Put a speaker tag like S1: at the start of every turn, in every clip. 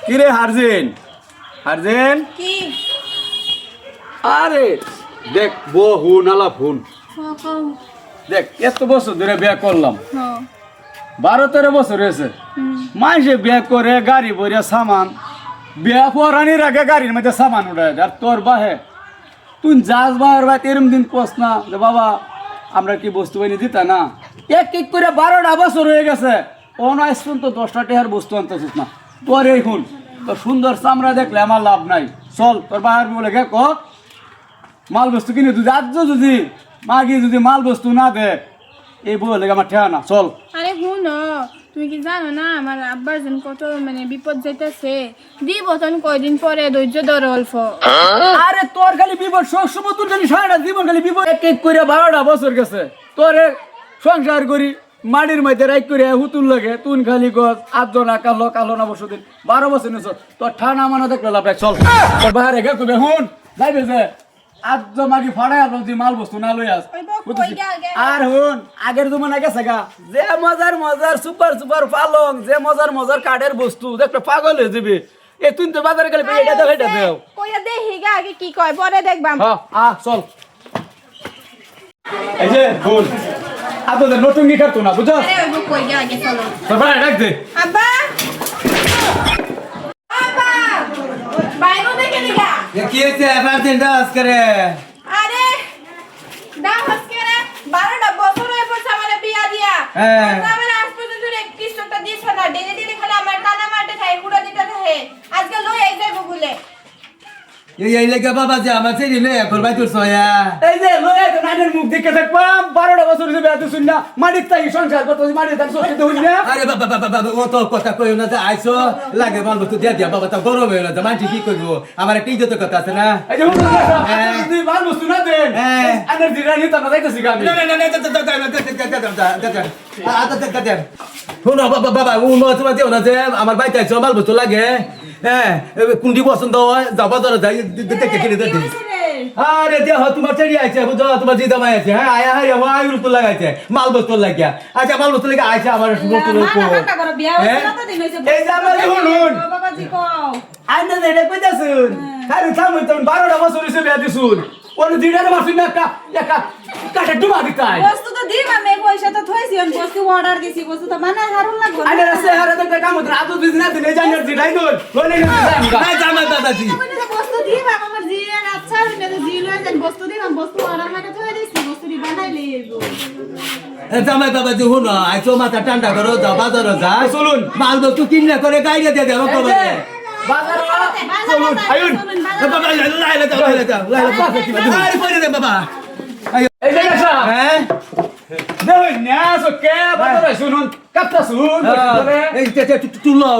S1: কি রে হারজিন হারজিন
S2: কি
S1: আরে দেখ বহু নালা ফোন
S2: সকাল
S1: দেখ এত বছর ধরে বিয়ে করলাম
S2: হ্যাঁ
S1: 12-13 বছর হয়েছে মানুষে বিয়ে করে গাড়ি ভরিয়া সামান বিয়ে পরানির আগে গাড়ির মধ্যে সামান উঠে আর তোর বাহে তুই যাস বাহের ভাই এরম দিন কোস না যে বাবা আমরা কি বস্তু বানিয়ে দিতা না এক এক করে 12টা বছর হয়ে গেছে অনাইস তো 10টা টাকার বস্তু আনতেছিস না তোর এই হুন তোর সুন্দর চামড়া দেখলে আমার লাভ নাই চল তোর বাহার বলে গে ক মাল বস্তু কিনে তুই আজ যদি মাগি যদি মাল বস্তু না দে এই বলে আমার ঠেয়া না চল
S2: আরে হুন তুমি কি জানো না আমার আব্বার যেন কত মানে বিপদ যাইতেছে দিব তখন কয়দিন পরে ধৈর্য ধরো অল্প
S1: আরে তোর খালি বিপদ সবসময় তোর খালি সারাটা জীবন খালি বিপদ এক এক করে 12টা বছর গেছে তোর সংসার করি মাটির মধ্যে রাইক করে হুতুর লাগে তুন খালি গছ 8 জন কালো কালো না বছর দিন 12 বছর নিছ তোর ঠানা মানা দেখলে লাভ নাই, চল তোর বাহারে গে তুমি হুন যাইবে যে আজ মাগি ফাড়াই আপনার তুই মাল বস্তু না লই আস আর হুন আগের জমানা গেছে গা যে মজার মজার সুপার সুপার পালং যে মজার মজার কাঠের বস্তু দেখলে পাগল হয়ে যাবে এ তুই তো বাজারে গেলে এটা দাও এটা দাও
S2: কইয়া দেখি গা আগে কি কয় পরে দেখবাম
S1: হ্যাঁ চল এই যে হুন আপনাদের নতুন কি করতো না বুঝছো
S2: আরে ওই কই গা আগে চলো
S1: তোর ভাই ডাক দে
S2: আব্বা আব্বা বাইরে দেখে নিগা
S3: কি হয়েছে এবার দিনটা আজকে রে
S2: আরে দাও আজকে রে 12টা বছর হয়ে পড়ছে আমার বিয়া দিয়া
S3: হ্যাঁ।
S2: আমার আজ পর্যন্ত এক কিস্টটা দিছ না ডেলি ডেলি খালি আমার টানা মারতে থাকে কুড়া দিতে থাকে আজকে লই আই যাইবো বলে
S3: এই লেগে বাবা যে আমার ছেলে নে এখন ভাই তোর সয়া
S1: এই যে লয়ে তো নাইনের মুখ দেখে থাকবাম 12টা বছর হইছে বিয়া শুন না মাটির তাই সংসার করতে মাটির তাই সত্যি তো হইনি না
S3: আরে বাবা বাবা বাবা ও তো কথা কইও না যে আইছো লাগে মাল বস্তু দিয়া দিয়া বাবা তো গরম হয়ে না মানছি কি করবো আমার একটা ইজ্জতের কথা আছে না
S1: এই যে হুন তুই মাল বস্তু না দেন
S3: হ্যাঁ।
S1: এনার্জি রানি তো না যাইতেছি গামি
S3: না না না না শোনো বাবা বাবা ও তোমার দেও না যে আমার বাইতে আইছো মাল বস্তু লাগে হ্যাঁ কোনটি পছন্দ হয় যাবা ধরে যাই দেখে কিনে দেখে আরে দেহ তোমার ছেড়ে আইছে বুঝো তোমার জিদা মাই আছে হ্যাঁ আয়া হাই ও আয়ুর তো লাগাইছে মাল বস্তু লাগিয়া আচ্ছা মাল বস্তু লাগা আইছে আমার বস্তু লাগো এই যে আমার হুন আইনা যে এটা কইতাছুন খালি থামুন তুমি 12টা বছর হইছে বিয়া দিছুন ওর দিডারে মাসুন না একা কাটে ডুবা দিতাই
S4: বস্তু তো দিম আমি পয়সা তো থইছি আমি বস্তু অর্ডার দিছি বস্তু তো মানে হারুন লাগবে
S1: আইনা রাস্তে হারে তো কাম হতো আজ বিজনেস দিলে জানার দিলাই দল বলে না
S3: নাই জামা দাদাজি
S4: বস্তু দিম আমার জিয়ার আচ্ছা হইলে তো জি লই যান বস্তু দিম বস্তু অর্ডার মানে থই দিছি বস্তু দি বানাইলে
S3: জামাই বাবাজি হুন আইছো মাথা ঠান্ডা করো যাও বাজারে যা
S1: চলুন
S3: মাল বস্তু কিনে করে গাইড়ে দিয়ে দেবো কবে
S1: বাজার চলুন আইন
S3: বাবা লাইলা যাও লাইলা যাও লাইলা আরে পড়ে দে বাবা
S1: এই যে আসা
S3: হ্যাঁ
S1: দেখুন না সকে বাজার শুনুন কাপটা শুন
S3: এই তুলো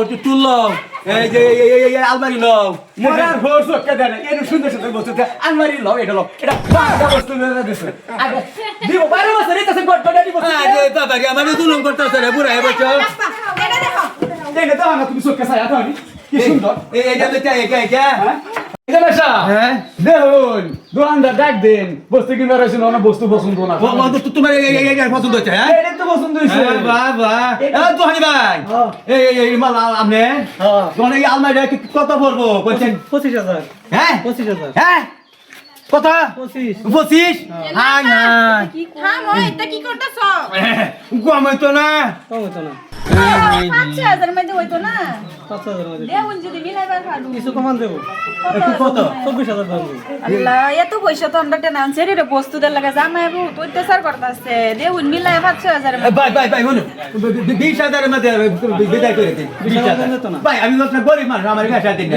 S3: এই যে এই আলমারি লও
S1: মরার ঘর সকে দেন এই সুন্দর সুন্দর বস্তু আনমারি লও এটা লও এটা বাজা বস্তু না দিছে আগে দিব 12 বছর এটা সে গড়গড়া দিব
S3: আরে বাবা রে আমার দুলম করতেছ রে বুড়া হয়ে বসো
S2: এটা দেখো
S1: দেখে তো আমার তুমি সকে সায়া তো কি সুন্দর
S3: এই যে বেটা একা
S1: এটা বাসা
S3: হ্যাঁ
S1: দেখুন দোকানদার ডাক দেন বস্তু কিনবার হইছে না বস্তু পছন্দ না
S3: তোমার এই পছন্দ হচ্ছে হ্যাঁ
S1: এটা তো পছন্দ হইছে
S3: বাবা তো হানি ভাই এই মাল আমনে তোমার এই আলমারি কত পড়বো বলছেন
S5: 25,000
S3: হ্যাঁ
S5: 25,000
S3: হ্যাঁ কত 25 হ্যাঁ হ্যাঁ
S2: হ্যাঁ মই এটা কি করতেছ
S3: কমাই তো না
S5: কম হতো না
S4: 5000 মধ্যে হইতো না
S5: 5,000 মধ্যে
S4: দেউন যদি মিলাইবার পারু
S5: কিছু কমান দেবো
S3: কত
S5: 24,000 দেবো
S4: আল্লাহ এত পয়সা তো আমরা টেনা আনছে রে বস্তু দের লাগা জামাই বউ তো অত্যাচার করতাছে দেউন মিলাই 5000
S3: ভাই শুনুন 20,000 এর মধ্যে বিদায় করে দিন 20,000 ভাই আমি আপনার গরিব মানুষ আমার কাছে দিন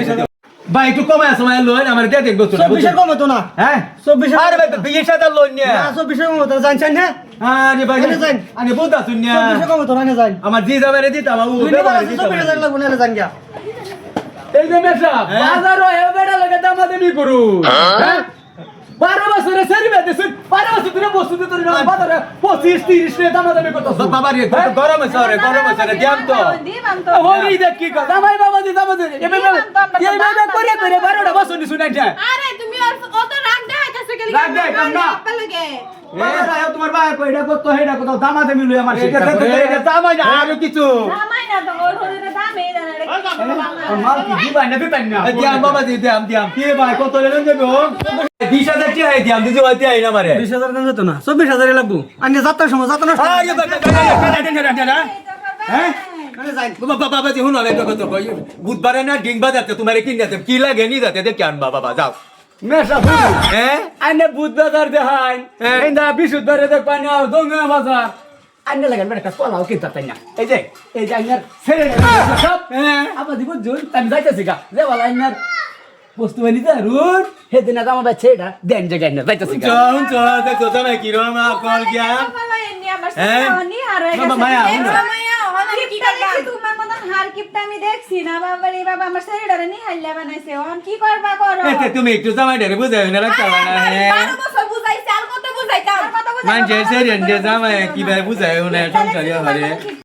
S3: ভাই একটু কমায় সময় লোন আমার দিয়ে দেখবো
S5: 24 কম হতো না
S3: হ্যাঁ
S5: 24
S3: আরে ভাই 20,000 লোন নিয়ে
S5: না 24 কম হতো না জানছেন না
S3: আরে ভাই
S5: এনে যান।
S3: আরে বুঝা শুনিয়া
S5: 24 কম হতো না জান
S3: আমার জি যাবে দিতা আমার ও ব্যবহার দিতা
S5: 24,000 লাগবে না জান গিয়া
S1: এই যে মেশা বাজার হয়ে বেড়া লাগে দামাদামি করু হ্যাঁ 12 বছরে সেরি বেদে 12 বছর ধরে বস্তু দিতে না বাজারে 25-30 রে দামাদামি করতেছ
S3: বাবা রে গরম আছে রে দিয়াম তো
S4: দিবাম তো
S1: হলি দেখ কি কর দামাই বাবা দি দামাই এভাবে করে করে 12টা বছর নি শুনাই যা
S2: আরে তুমি আর অত রাগ দেখাইতেছ কে
S1: রাখ দে, কাম না।
S4: আব্বা লাগে
S1: বাবা রায় তোমার ভাই কই এটা কত হেডা কত দামাতে মিলু আমার
S3: এটা এটা দামাই না আর কিছু
S4: জামাই না তো ওর হরে দামে জানা রে
S1: মাল কি দিবাই না দিতাই না
S3: দিয়াম বাবা দিয়াম দিয়াম
S1: কি ভাই কত লেন দেব
S3: 20,000 টাকা দিয়াম দিতে হইতে আই না মারে
S5: 20,000 দাম যেত না 24,000 লাগবো আন্নে যাত্রার সময় যাত্রা নষ্ট
S3: আরে বাবা
S1: হ্যাঁ
S5: আনে যাই
S3: বাবা বাবা হুন হবে কত কই বুধবারে না ডিং বাজাতে তোমারে কিন যাতে কি লাগে নি যাতে দেখি আন বাবা যাও
S1: মেশা ফুল
S3: হ্যাঁ
S1: আইনে বুধবার দেখাই
S3: হ্যাঁ।
S1: এই না বিশুদ্ধরে দেখবাই না দঙ্গা বাজার আইনে লাগান বেটা কলাও কি তাই না এই যে আইনার ছেড়ে সব
S3: হ্যাঁ
S1: আবার দিব জোন আমি যাইতেছি গা যে বলা আইনার বস্তু বানি দে রুন হেদিন আজ আমার ছেড়া দেন জায়গায় না যাইতেছি গা
S3: চল চল দেখো তো না কি রকম কল গিয়া
S4: বাবা এনে আমার
S3: হ্যাঁ?
S4: সাথে নি আর হয়ে
S3: বাবা,
S4: গেছে
S3: মায়া,
S4: এই
S3: হুন।
S4: সময়ে অনেক কি করবা তোমার মতন হার কিপটা আমি দেখছি না বাবা রে বাবা আমার শরীরে নি হাইলা বানাইছে অন কি করবা করো
S3: এতে তুমি একটু জামাই ধরে বুঝাই না রাখতে পারো না হ্যাঁ
S4: 12 বছর বুঝাইছে আর কত বুঝাইতাম
S3: মানে সেই রেন্ডে জামাই কিভাবে বুঝাই না সংসারে